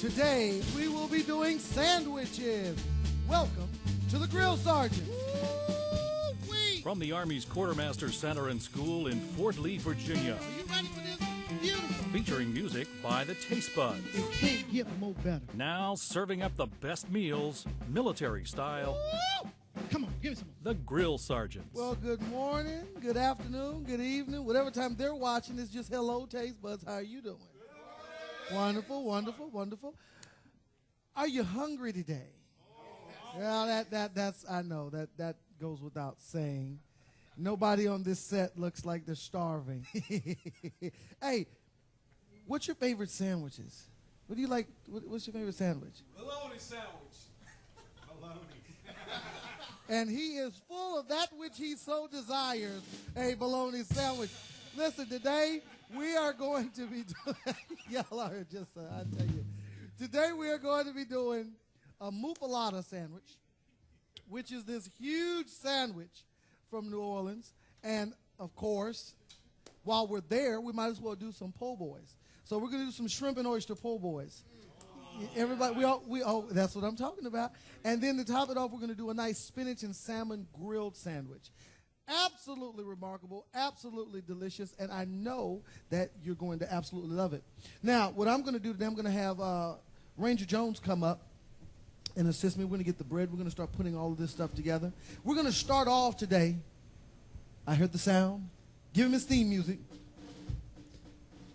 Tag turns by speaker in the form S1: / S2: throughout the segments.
S1: Today, we will be doing sandwiches. Welcome to the Grill Sergeant.
S2: From the Army's Quartermaster Center and School in Fort Lee, Virginia.
S1: Are you ready for this? Beautiful.
S2: Featuring music by the Taste Buds.
S1: It can't get more better.
S2: Now serving up the best meals, military style.
S1: Woo! Come on, give me some more.
S2: The Grill Sergeants.
S1: Well, good morning, good afternoon, good evening. Whatever time they're watching, it's just hello, Taste Buds. How are you doing? Wonderful, wonderful, wonderful. Are you hungry today? Well, that's I know that goes without saying. Nobody on this set looks like they're starving. Hey, what's your favorite sandwiches? What do you like? What's your favorite sandwich?
S3: Bologna sandwich. Bologna.
S1: And he is full of that which he so desires, a bologna sandwich. Listen, today we are going to be doing, y'all are just, I tell you. Today we are going to be doing a muffaletta sandwich, which is this huge sandwich from New Orleans. And, of course, while we're there, we might as well do some po' boys. So we're going to do some shrimp and oyster po' boys. Everybody, we all, that's what I'm talking about. And then to top it off, we're going to do a nice spinach and salmon grilled sandwich. Absolutely remarkable, absolutely delicious, and I know that you're going to absolutely love it. Now, what I'm going to do today, I'm going to have Ranger Jones come up and assist me. We're going to get the bread. We're going to start putting all of this stuff together. We're going to start off today. I heard the sound. Give him his theme music.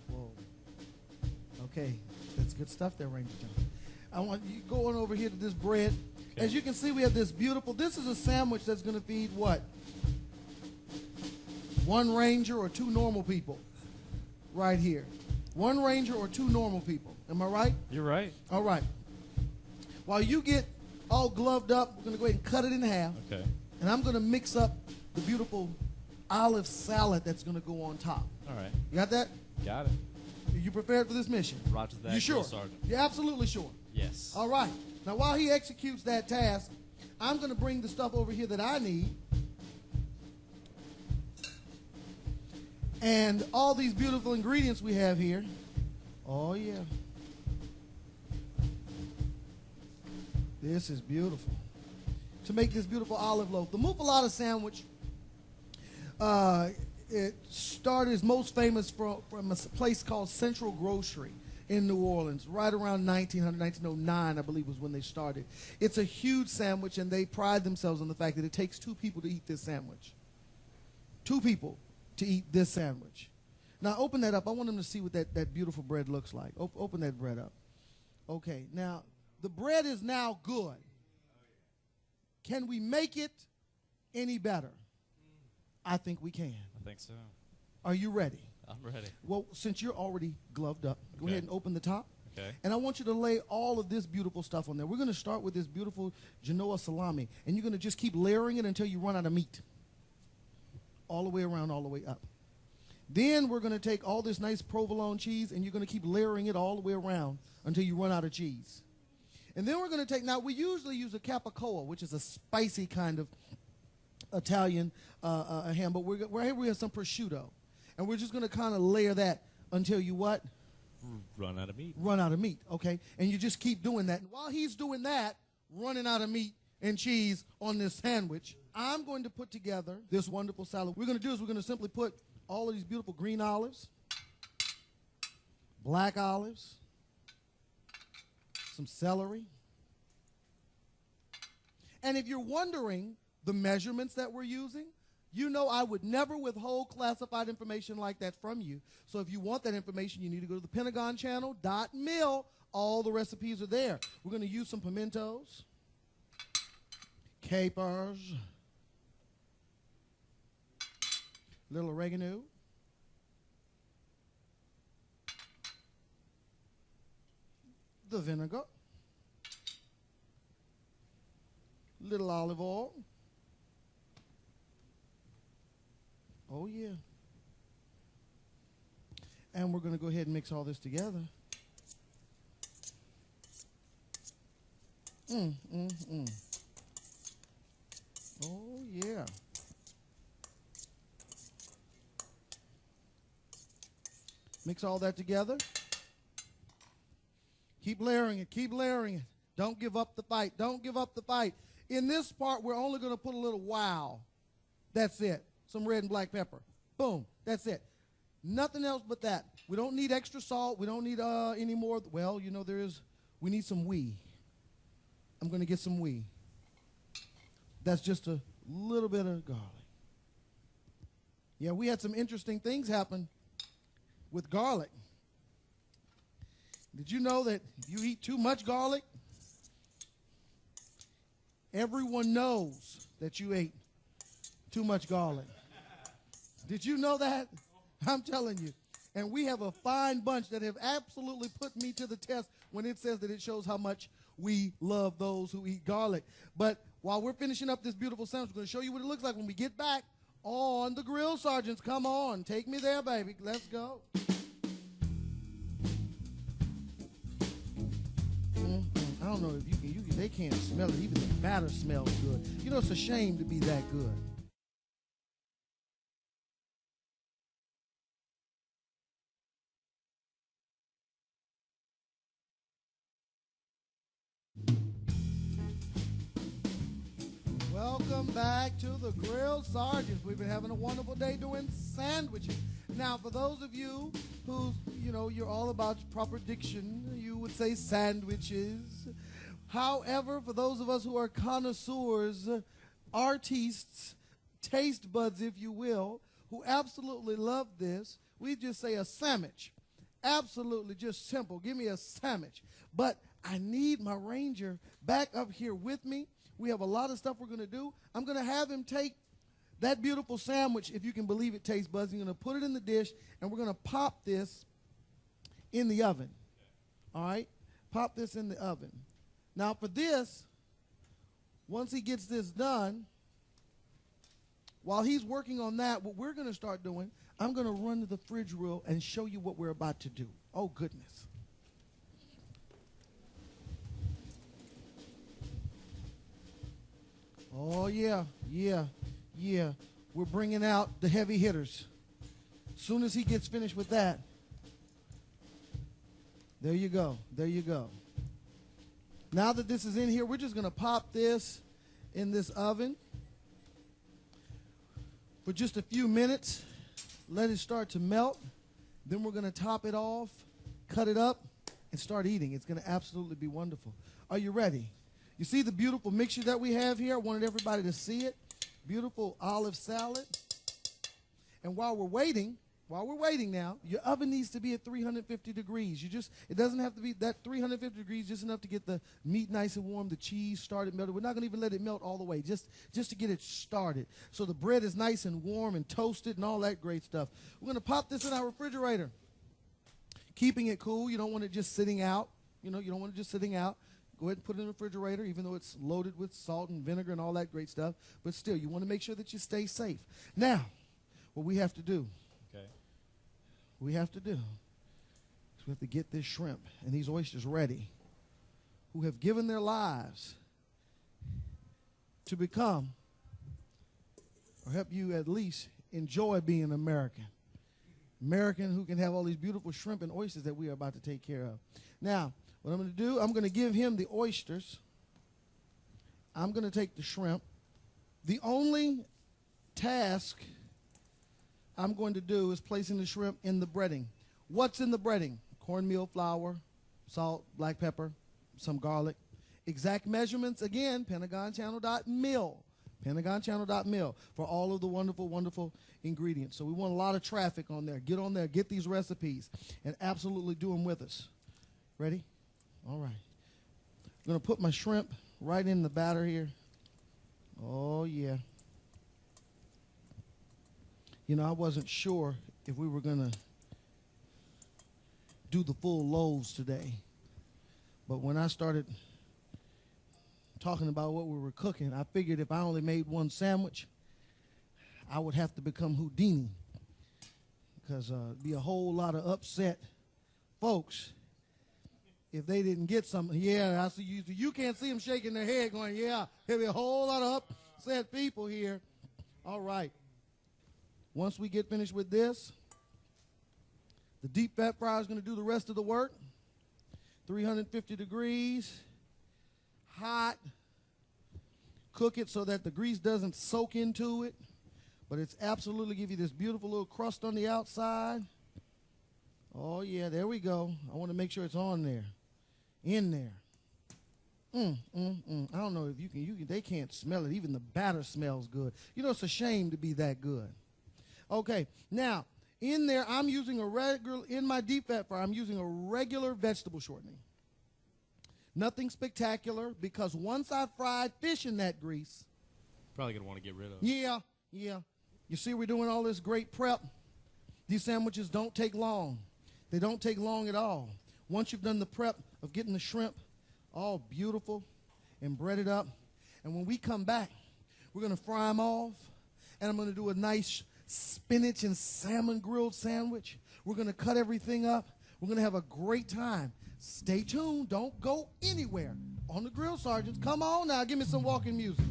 S1: Whoa. Okay, that's good stuff there, Ranger Jones. I want you going over here to this bread. Okay. As you can see, we have this beautiful, this is a sandwich that's going to feed what? One Ranger or two normal people right here. One Ranger or two normal people. Am I right?
S2: You're right.
S1: All right. While you get all gloved up, we're going to go ahead and cut it in half.
S2: Okay.
S1: And I'm going to mix up the beautiful olive salad that's going to go on top.
S2: All right.
S1: You got that?
S2: Got it.
S1: Are you prepared for this mission?
S2: Roger that.
S1: You sure?
S2: Sergeant.
S1: You're absolutely sure?
S2: Yes.
S1: All right. Now, while he executes that task, I'm going to bring the stuff over here that I need. And all these beautiful ingredients we have here. Oh, yeah. This is beautiful. To make this beautiful olive loaf. The muffaletta sandwich, it started, is most famous from a place called Central Grocery in New Orleans, right around 1909, I believe, was when they started. It's a huge sandwich, and they pride themselves on the fact that it takes two people to eat this sandwich. Two people to eat this sandwich. Now, open that up. I want them to see what that beautiful bread looks like. Open that bread up. Okay, now, the bread is now good. Can we make it any better? I think we can.
S4: I think so.
S1: Are you ready?
S4: I'm ready.
S1: Well, since you're already gloved up, go ahead and open the top.
S4: Okay.
S1: And I want you to lay all of this beautiful stuff on there. We're going to start with this beautiful Genoa salami, and you're going to just keep layering it until you run out of meat. All the way around, all the way up. Then we're going to take all this nice provolone cheese, and you're going to keep layering it all the way around until you run out of cheese. And then we're going to take, now we usually use a capicola, which is a spicy kind of Italian ham, but we're here we have some prosciutto. And we're just going to kind of layer that until you what?
S4: Run out of meat.
S1: Run out of meat, okay? And you just keep doing that. And while he's doing that, running out of meat and cheese on this sandwich, I'm going to put together this wonderful salad. What we're going to do is we're going to simply put all of these beautiful green olives, black olives, some celery. And if you're wondering the measurements that we're using, you know I would never withhold classified information like that from you. So if you want that information, you need to go to the PentagonChannel.mil. All the recipes are there. We're going to use some pimentos, capers, little oregano, the vinegar, little olive oil. Oh, yeah. And we're going to go ahead and mix all this together. Oh, yeah. Mix all that together. Keep layering it. Keep layering it. Don't give up the fight. Don't give up the fight. In this part, we're only going to put a little wow. That's it. Some red and black pepper. Boom. That's it. Nothing else but that. We don't need extra salt. We don't need any more. Well, you know, we need some wee. I'm going to get some wee. That's just a little bit of garlic. Yeah, we had some interesting things happen with garlic. Did you know that if you eat too much garlic, everyone knows that you ate too much garlic? Did you know that? I'm telling you. And we have a fine bunch that have absolutely put me to the test when it says that it shows how much we love those who eat garlic. But while we're finishing up this beautiful sandwich, we're going to show you what it looks like when we get back on the grill, Sergeants. Come on. Take me there, baby. Let's go. I don't know if they can't smell it. Even the batter smells good. You know, it's a shame to be that good. Welcome back to the Grill Sergeants. We've been having a wonderful day doing sandwiches. Now, for those of you who, you're all about proper diction, you would say sandwiches. However, for those of us who are connoisseurs, artistes, taste buds, if you will, who absolutely love this, we just say a sandwich. Absolutely, just simple. Give me a sandwich. But I need my ranger back up here with me. We have a lot of stuff we're going to do. I'm going to have him take that beautiful sandwich, if you can believe it, taste buds. You're going to put it in the dish, and we're going to pop this in the oven. All right? Pop this in the oven. Now, for this, once he gets this done, while he's working on that, what we're going to start doing, I'm going to run to the fridge room and show you what we're about to do. Oh, goodness. Oh, yeah. We're bringing out the heavy hitters. As soon as he gets finished with that, there you go. Now that this is in here, we're just going to pop this in this oven for just a few minutes. Let it start to melt. Then we're going to top it off, cut it up, and start eating. It's going to absolutely be wonderful. Are you ready? You see the beautiful mixture that we have here? I wanted everybody to see it. Beautiful olive salad. And while we're waiting now, your oven needs to be at 350 degrees. It doesn't have to be that 350 degrees, just enough to get the meat nice and warm, the cheese started melted. We're not going to even let it melt all the way, just to get it started. So the bread is nice and warm and toasted and all that great stuff. We're going to pop this in our refrigerator. Keeping it cool. You don't want it just sitting out. You don't want it just sitting out. Go ahead and put it in the refrigerator, even though it's loaded with salt and vinegar and all that great stuff. But still, you want to make sure that you stay safe. Now, what we have to do, we have to get this shrimp and these oysters ready, who have given their lives to become, or help you at least enjoy being American. American who can have all these beautiful shrimp and oysters that we are about to take care of. Now, what I'm going to do, I'm going to give him the oysters. I'm going to take the shrimp. The only task I'm going to do is placing the shrimp in the breading. What's in the breading? Cornmeal flour, salt, black pepper, some garlic. Exact measurements, again, PentagonChannel.mil. PentagonChannel.mil for all of the wonderful, wonderful ingredients. So we want a lot of traffic on there. Get on there, get these recipes, and absolutely do them with us. Ready? All right. I'm going to put my shrimp right in the batter here. Oh, yeah. I wasn't sure if we were going to do the full loaves today. But when I started talking about what we were cooking, I figured if I only made one sandwich, I would have to become Houdini. Because it'd be a whole lot of upset folks if they didn't get something. Yeah, I see you. You can't see them shaking their head going, yeah, there'll be a whole lot of upset people here. All right. Once we get finished with this, the deep fat fryer is going to do the rest of the work. 350 degrees, hot. Cook it so that the grease doesn't soak into it, but it's absolutely give you this beautiful little crust on the outside. Oh yeah, there we go. I want to make sure it's on there, in there. I don't know if you can. They can't smell it. Even the batter smells good. You know, it's a shame to be that good. Okay, now in there, I'm using a regular, in my deep fat fryer, I'm using a regular vegetable shortening. Nothing spectacular, because once I fried fish in that grease.
S4: Probably going to want to get rid of.
S1: Yeah. You see, we're doing all this great prep. These sandwiches don't take long. They don't take long at all. Once you've done the prep of getting the shrimp all beautiful and breaded up, and when we come back, we're going to fry them off, and I'm going to do a nice spinach and salmon grilled sandwich. We're going to cut everything up. We're going to have a great time. Stay tuned. Don't go anywhere on the Grill Sergeants. Come on now. Give me some walking music.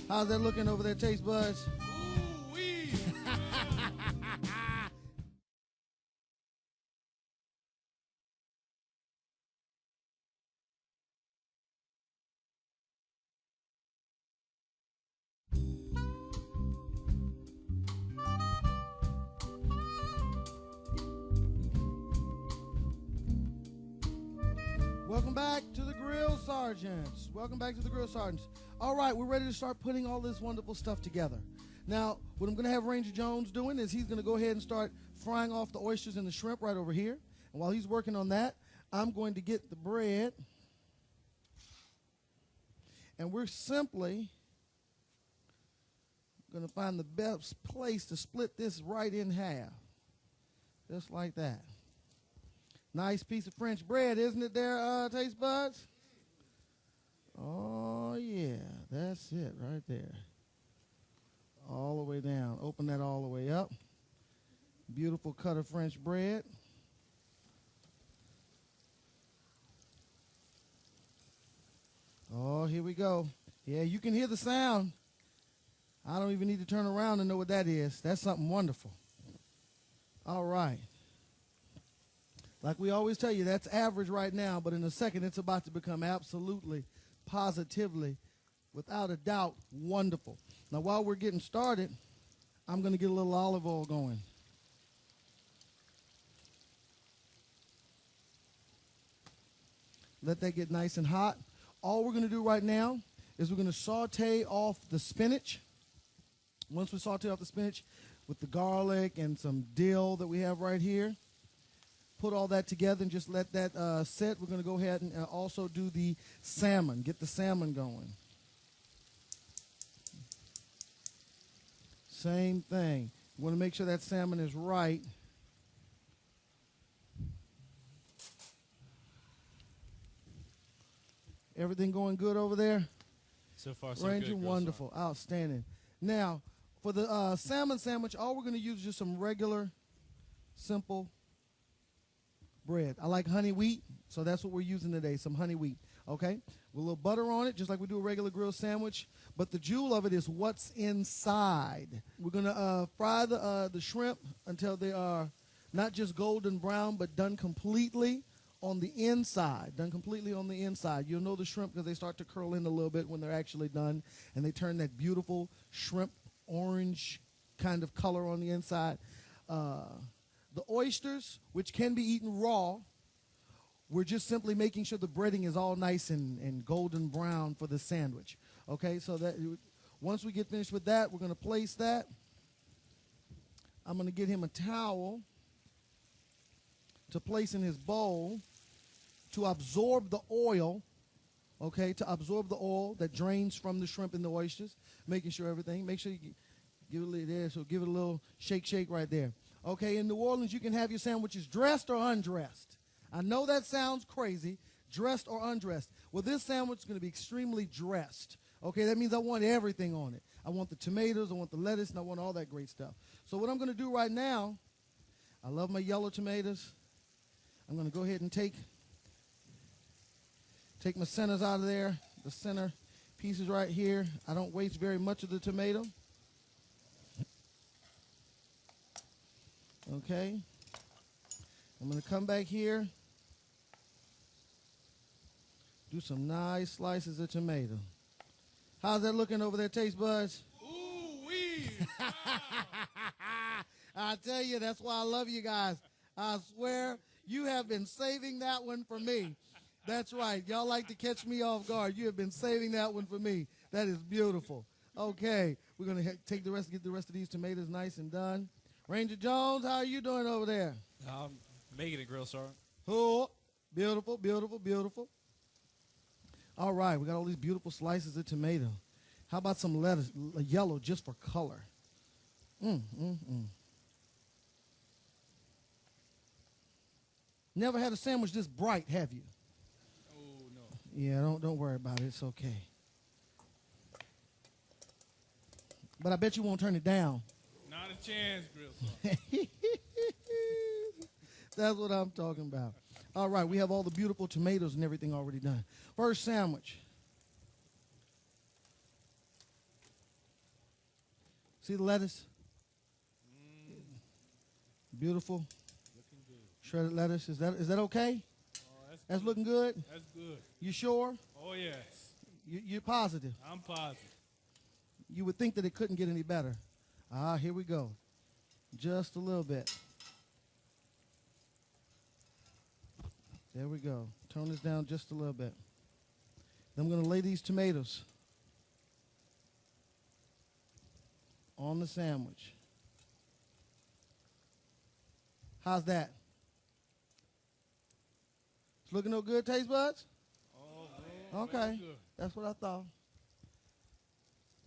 S1: How's that looking over there, Taste Buds?
S3: Ooh-wee.
S1: Welcome back to the Grill Sergeants. Welcome back to the Grill Sergeants. All right, we're ready to start putting all this wonderful stuff together. Now, what I'm going to have Ranger Jones doing is he's going to go ahead and start frying off the oysters and the shrimp right over here. And while he's working on that, I'm going to get the bread. And we're simply going to find the best place to split this right in half. Just like that. Nice piece of French bread, isn't it there, Taste Buds? Oh, yeah, that's it right there. All the way down. Open that all the way up. Beautiful cut of French bread. Oh, here we go. Yeah, you can hear the sound. I don't even need to turn around to know what that is. That's something wonderful. All right. Like we always tell you, that's average right now, but in a second it's about to become absolutely, positively, without a doubt, wonderful. Now, while we're getting started, I'm going to get a little olive oil going. Let that get nice and hot. All we're going to do right now is we're going to saute off the spinach. Once we saute off the spinach with the garlic and some dill that we have right here, put all that together and just let that set. We're going to go ahead and also do the salmon. Get the salmon going. Same thing. You want to make sure that salmon is right. Everything going good over there?
S4: So far, so
S1: Ranger,
S4: good.
S1: wonderful. Outstanding. Now, for the salmon sandwich, all we're going to use is just some regular, simple bread. I like honey wheat, so that's what we're using today, some honey wheat. Okay? With a little butter on it, just like we do a regular grilled sandwich. But the jewel of it is what's inside. We're going to fry the shrimp until they are not just golden brown, but done completely on the inside. Done completely on the inside. You'll know the shrimp because they start to curl in a little bit when they're actually done, and they turn that beautiful shrimp orange kind of color on the inside. The oysters, which can be eaten raw, we're just simply making sure the breading is all nice and golden brown for the sandwich. Okay, so that once we get finished with that, we're going to place that. I'm going to get him a towel to place in his bowl to absorb the oil, okay, to absorb the oil that drains from the shrimp and the oysters, making sure everything, make sure you give it a little there, so give it a little shake right there. Okay, in New Orleans, you can have your sandwiches dressed or undressed. I know that sounds crazy, dressed or undressed. Well, this sandwich is going to be extremely dressed. Okay, that means I want everything on it. I want the tomatoes, I want the lettuce, and I want all that great stuff. So what I'm going to do right now, I love my yellow tomatoes. I'm going to go ahead and take my centers out of there, the center pieces right here. I don't waste very much of the tomato. Okay. I'm going to come back here. Do some nice slices of tomato. How's that looking over there, taste buds?
S3: Ooh-wee.
S1: I tell you, that's why I love you guys. I swear, you have been saving that one for me. That's right. Y'all like to catch me off guard. You have been saving that one for me. That is beautiful. Okay, we're going to get the rest of these tomatoes nice and done. Ranger Jones, how are you doing over there?
S4: I'm making it, Grill Sergeant.
S1: Oh, beautiful, beautiful, beautiful. All right, we got all these beautiful slices of tomato. How about some lettuce, yellow, just for color? Never had a sandwich this bright, have you?
S3: Oh, no.
S1: Yeah, don't worry about it. It's okay. But I bet you won't turn it down.
S3: Not a chance, Grill Sergeant.
S1: That's what I'm talking about. All right, we have all the beautiful tomatoes and everything already done. First sandwich. See the lettuce? Beautiful.
S3: Looking good.
S1: Shredded lettuce. Is that okay?
S3: Oh,
S1: That's
S3: good.
S1: looking good?
S3: That's good.
S1: You sure?
S3: Oh, yes.
S1: You're positive?
S3: I'm positive.
S1: You would think that it couldn't get any better. Ah, here we go. Just a little bit. There we go. Tone this down just a little bit. Then I'm going to lay these tomatoes on the sandwich. How's that? It's looking no good, taste buds?
S3: Oh, man.
S1: Okay.
S3: Very good.
S1: That's what I thought.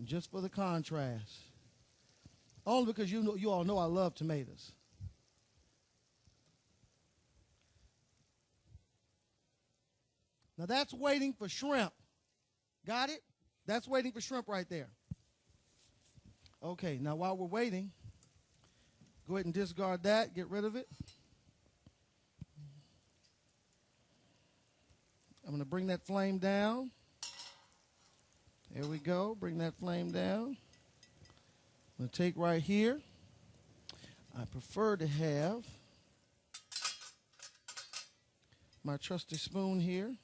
S1: Just for the contrast. Only because you all know I love tomatoes. Now that's waiting for shrimp. Got it? That's waiting for shrimp right there. Okay, now while we're waiting, go ahead and discard that. Get rid of it. I'm going to bring that flame down. There we go. Bring that flame down. I'm going to take right here. I prefer to have my trusty spoon here.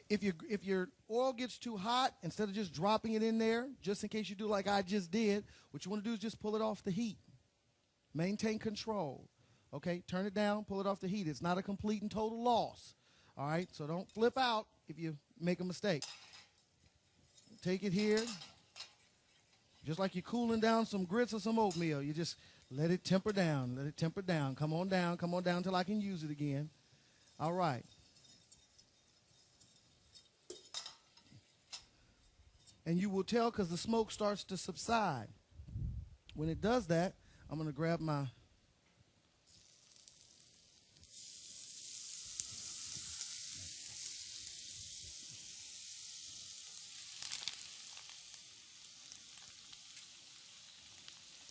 S1: If your oil gets too hot, instead of just dropping it in there, just in case you do like I just did, what you want to do is just pull it off the heat. Maintain control. Okay, turn it down, pull it off the heat. It's not a complete and total loss. All right, so don't flip out if you make a mistake. Take it here. Just like you're cooling down some grits or some oatmeal. You just let it temper down. Let it temper down. Come on down until I can use it again. All right. And you will tell because the smoke starts to subside. When it does that, I'm going to grab my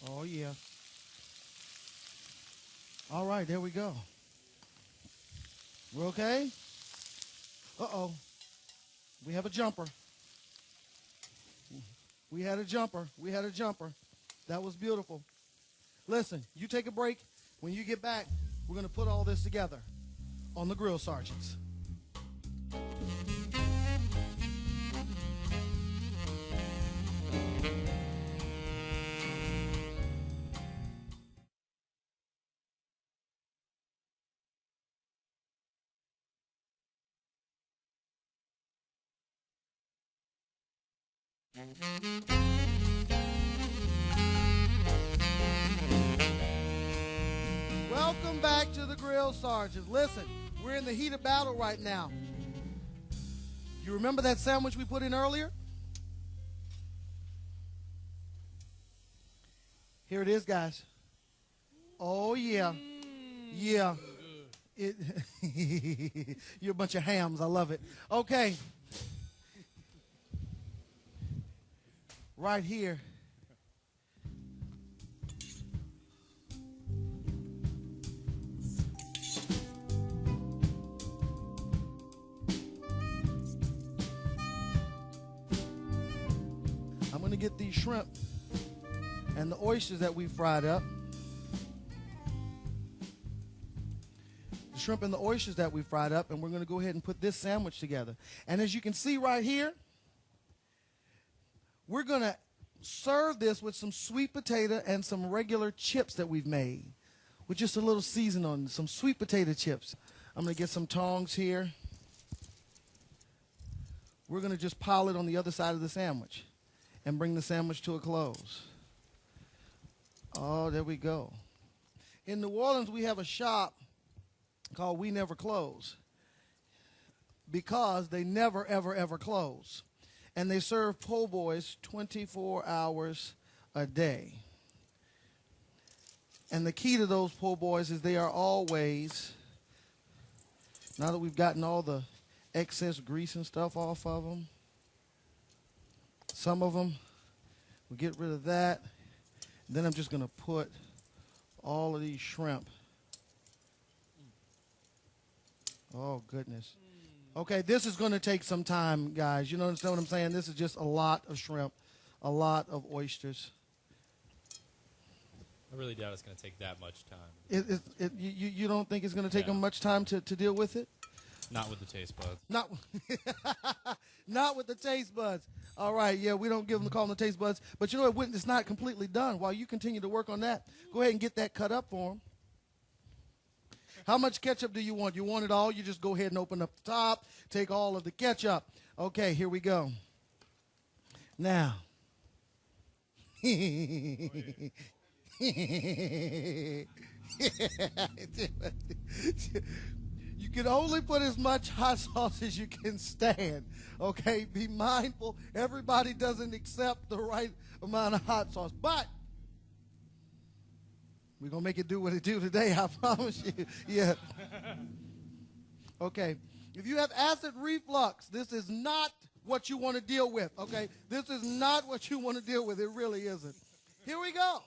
S1: oh, yeah. All right, there we go. We're okay? Uh-oh. We have a jumper. We had a jumper. We had a jumper. That was beautiful. Listen, you take a break. When you get back, we're going to put all this together on the Grill Sergeants. Welcome back to the Grill Sergeants. Listen, we're in the heat of battle right now. You remember that sandwich we put in earlier? Here it is, guys. Oh, yeah. Yeah. You're a bunch of hams. I love it. Okay. Right here. I'm going to get these shrimp and the oysters that we fried up. shrimp and the oysters that we fried up, and we're going to go ahead and put this sandwich together. And as you can see right here, we're going to serve this with some sweet potato and some regular chips that we've made with just a little season on some sweet potato chips. I'm going to get some tongs here. We're going to just pile it on the other side of the sandwich and bring the sandwich to a close. Oh, there we go. In New Orleans, we have a shop called We Never Close because they never, ever, ever close. And they serve po' boys 24 hours a day. And the key to those po' boys is they are always, now that we've gotten all the excess grease and stuff off of them, some of them, we'll get rid of that. Then I'm just going to put all of these shrimp. Oh, goodness. Okay, this is going to take some time, guys. You understand what I'm saying? This is just a lot of shrimp, a lot of oysters.
S4: I really doubt it's going to take that much time.
S1: You don't think it's going to take them much time to deal with it?
S4: Not with the taste buds.
S1: Not with the taste buds. All right, yeah, we don't give them call them the taste buds. But you know what? It's not completely done. While you continue to work on that, go ahead and get that cut up for them. How much ketchup do you want? You want it all? You just go ahead and open up the top, take all of the ketchup. Okay, here we go. Now. You can only put as much hot sauce as you can stand. Okay, be mindful. Everybody doesn't accept the right amount of hot sauce. But we're going to make it do what it do today, I promise you. Yeah. Okay. If you have acid reflux, this is not what you want to deal with, okay? This is not what you want to deal with. It really isn't. Here we go.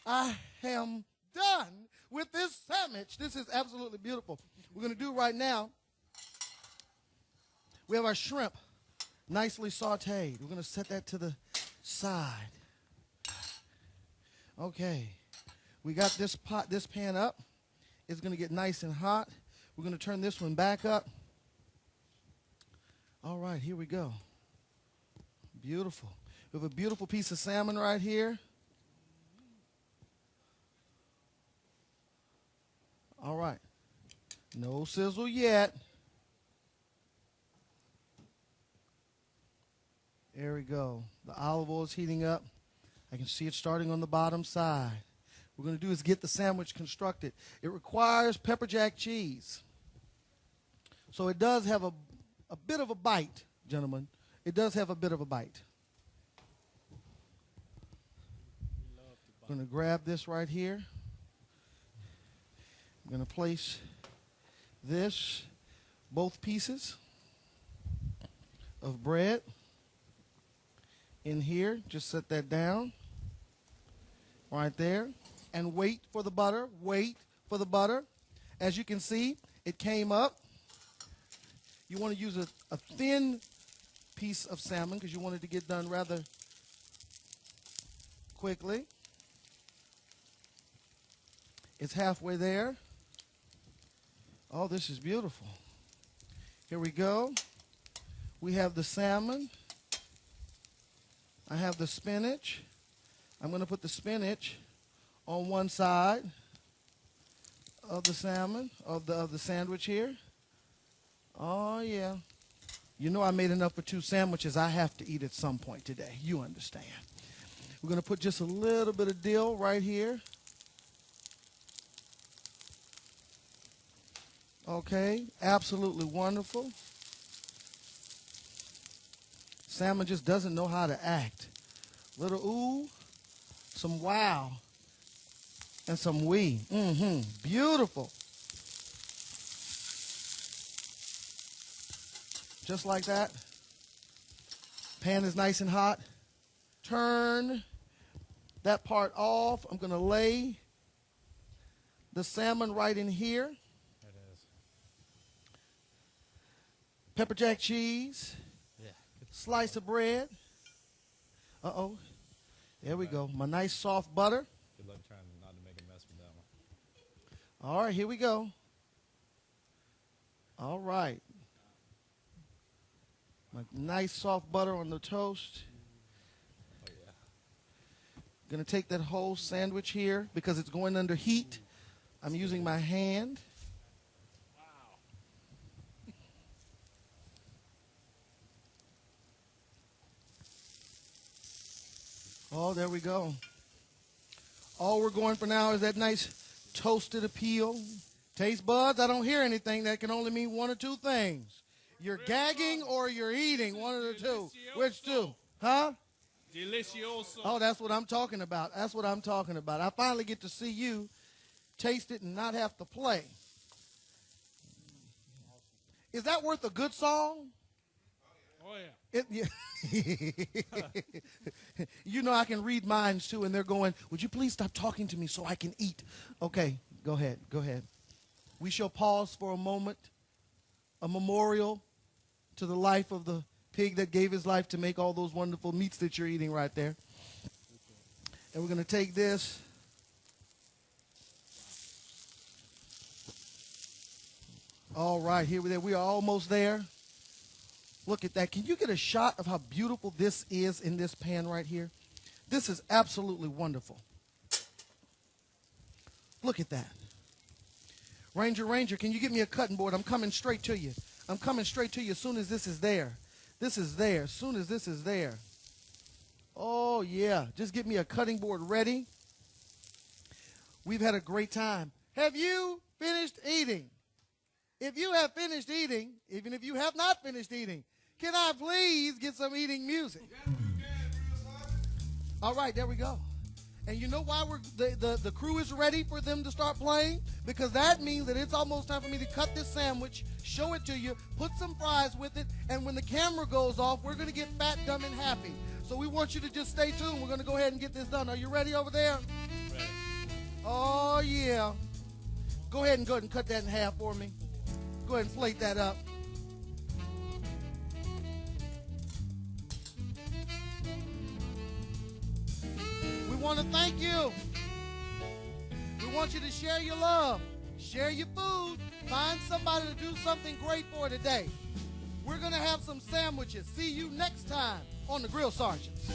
S1: I am done with this sandwich. This is absolutely beautiful. We're going to do right now, we have our shrimp nicely sauteed. We're going to set that to the side. Okay. We got this pan up. It's going to get nice and hot. We're going to turn this one back up. All right, here we go. Beautiful. We have a beautiful piece of salmon right here. All right. No sizzle yet. There we go. The olive oil is heating up. I can see it starting on the bottom side. What we're going to do is get the sandwich constructed. It requires pepper jack cheese. So it does have a bit of a bite, gentlemen. It does have a bit of a bite. I'm going to grab this right here. I'm going to place this, both pieces of bread in here. Just set that down right there and wait for the butter. Wait for the butter. As you can see, it came up. You want to use a thin piece of salmon because you want it to get done rather quickly. It's halfway there. Oh, this is beautiful. Here we go. We have the salmon. I have the spinach. I'm going to put the spinach on one side of the salmon, of the sandwich here. Oh, yeah. You know I made enough for 2 sandwiches. I have to eat at some point today. You understand. We're going to put just a little bit of dill right here. Okay, absolutely wonderful. Salmon just doesn't know how to act. Little ooh, some wow, and some wee. Beautiful. Just like that. Pan is nice and hot. Turn that part off. I'm going to lay the salmon right in here.
S4: There it is.
S1: Pepper jack cheese.
S4: Yeah.
S1: Slice of bread. Uh-oh. There we go. My nice soft butter.
S4: Good luck trying not to make a mess with that one.
S1: All right, here we go. All right. My nice soft butter on the toast.
S4: Oh, yeah.
S1: Going to take that whole sandwich here because it's going under heat. I'm using my hand. Oh, there we go. All we're going for now is that nice toasted appeal. Taste buds, I don't hear anything. That can only mean one or two things. You're gagging or you're eating, one of the two. Which two? Huh?
S3: Delicioso.
S1: Oh, that's what I'm talking about. That's what I'm talking about. I finally get to see you taste it and not have to play. Is that worth a good song?
S3: Oh, yeah.
S1: You know I can read minds too, and they're going, would you please stop talking to me so I can eat? Okay, go ahead, go ahead. We shall pause for a moment, a memorial to the life of the pig that gave his life to make all those wonderful meats that you're eating right there. And we're going to take this. All right, here we are almost there. Look at that. Can you get a shot of how beautiful this is in this pan right here? This is absolutely wonderful. Look at that. Ranger, can you get me a cutting board? I'm coming straight to you. I'm coming straight to you as soon as this is there. This is there. As soon as this is there. Oh, yeah. Just get me a cutting board ready. We've had a great time. Have you finished eating? If you have finished eating, even if you have not finished eating, can I please get some eating music? All right, there we go. And you know why the crew is ready for them to start playing? Because that means that it's almost time for me to cut this sandwich, show it to you, put some fries with it, and when the camera goes off, we're going to get fat, dumb, and happy. So we want you to just stay tuned. We're going to go ahead and get this done. Are you ready over there?
S3: Ready.
S1: Oh, yeah. Go ahead and cut that in half for me. Go ahead and plate that up. We want to thank you. We want you to share your love, share your food, find somebody to do something great for today. We're going to have some sandwiches. See you next time on the Grill Sergeants.